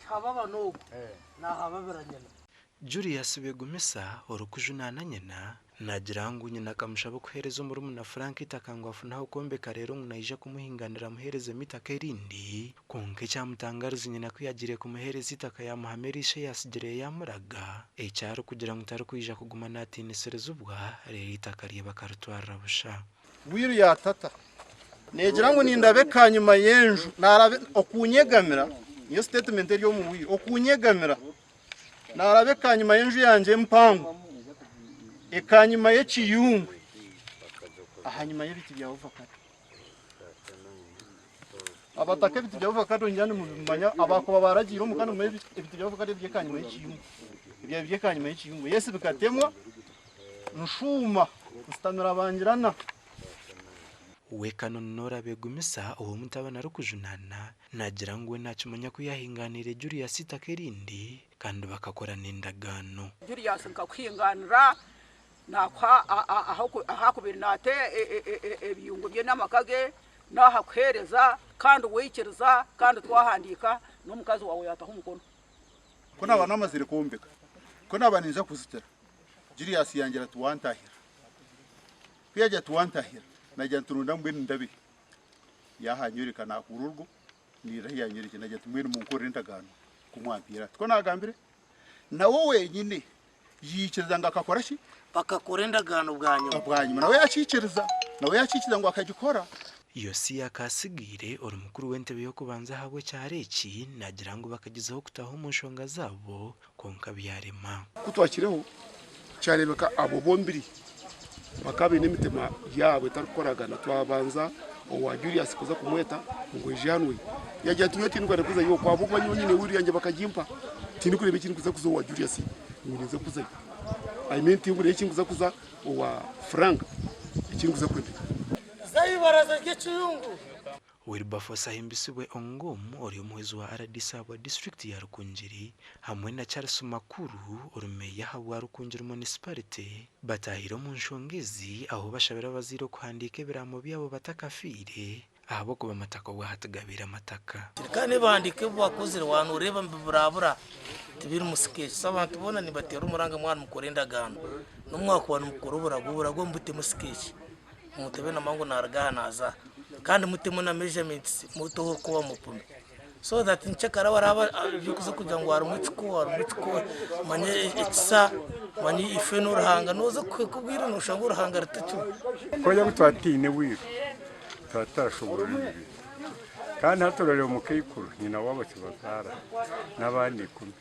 hababa no na hababira nyina Julius Begumisa orukujunana nyina nagira ngo nyina kamushaba kuhereza umurumuna Frank itakangwa afunaho kombe karero naija kumuhinganira muhereze mitaka irindi konke cyamutangariza nyina kwiyagire kumuhereza itaka ya Muhamerishe yasigire yamuraga ecyaro kugira ngo utari kwija kuguma natinesereza ubwa rero itaka riye bakarutwara busha wiru ya tata negira ngo nindabe kanyuma yenju narabe okunyegamira iyo statement yo mu wiru okunyegamira narabe kanyuma yenju yanje mpango ekanyuma y'ekiyungwe ahanyuma y'ibiti bya avocado abataka ibiti bya avocado njyane mu bimanya abakoba baragira umukano mu ibiti bya avocado byekanyuma y'ekiyungwe ibyo byekanyuma y'ekiyungwe yesi bikatemwa nshuma ustamira bangirana wekano nora Begumisa uwo mutabana rukujunana nagira ngo nacumanya kuyahinganire Julius itakerindi kandi bakakora n'indagano Julius nkakwihanganira nakwa ahakubira nate ebiyungo bye namakage nahakwereza kandi wikiriza kandi twahandika n'umukazi wawe yataho umukono ko nabana amazire kumbeka ko nabaninja kuzitera Julius yangira tuwantahira kwiyaje tuwantahira najya turunda mbene ndabi yahanyurika nakururgo nira yanyurike najya tumwene mu nkore ndagano kumwampira ko nagambire nawo wenyine yikiriza ngo akakora shi bakakora ndagano bwanyuma nawe yacikiriza ngo akagikora iyo si yakasigire uri mukuru w'entebe yo kubanza habwe cyareki nagira ngo bakagizaho kutaho mu nshonga zabo konka byarema kutwakireho cyarebeka abo bombiri bakabe n'imitima yabo itarukoragana twabanza owa Julius kuza kumweta ngo Jeanwe yajya tunyoti ndwara kuza yo kwa bugwa nyine wuri yanjye bakagimpa tindi kurebe kintu kuza kuzo wa Julius ngurize kuza I mean tingure kinguza kuza owa Frank kinguza kwende zayibaraza giciyungu Wilberforce ahimbisiwe Ongom ori umuhezi wa Aradisabwa district ya Rukunjiri hamwe na Charles Makuru orumeya hawa Rukunjiri municipality batahiro mu nshongezi aho bashabira baziro kuhandika biramo byabo batakafire abo kuba mataka wa hatagabira amataka kandi bandike bakozere wantu ureba mbiburabura tibiri musikeje sabantu bona ni batera umuranga mwana mukorenda gano no mwaka wa mukorobora go mbute musikeje mutebe na mango naraganaza kandi mutemo na measurements muto ko mupume so that nchekara waraba bikuze kugira ngo warumutsiko manye itsa manye ifeno ruhanga noza kubwira no shango ruhanga rutatu ko yabutwatine wiru tatashobora ibi kandi hatorere mu kayikuru nyina wabo kibazara nabandi kumwe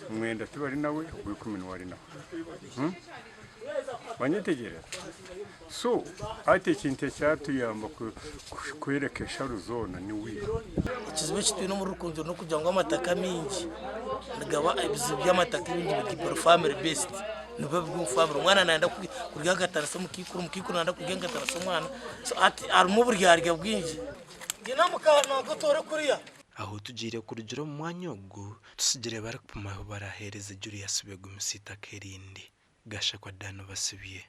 mwenda tubari nawe wikumini wari nawe banyitegera so ate kinte cyatuyamba kwerekesha ruzona ni wiru ikizwe kitwe no mu rukunjo no kugira ngo amataka mingi ngaba ibizu by'amataka mingi bikipro family based nubwo bw'ufamira umwana nanda kurya gatarase mukikuru nanda kurya gatarase umwana so ati arimo buryarya bwinji gina mukana gutore kuriya aho tugire kurugiro mu mwanyogo tusigire barakupuma barahereza Julius Begumisa itakerindi gasha kwa Dano basubiye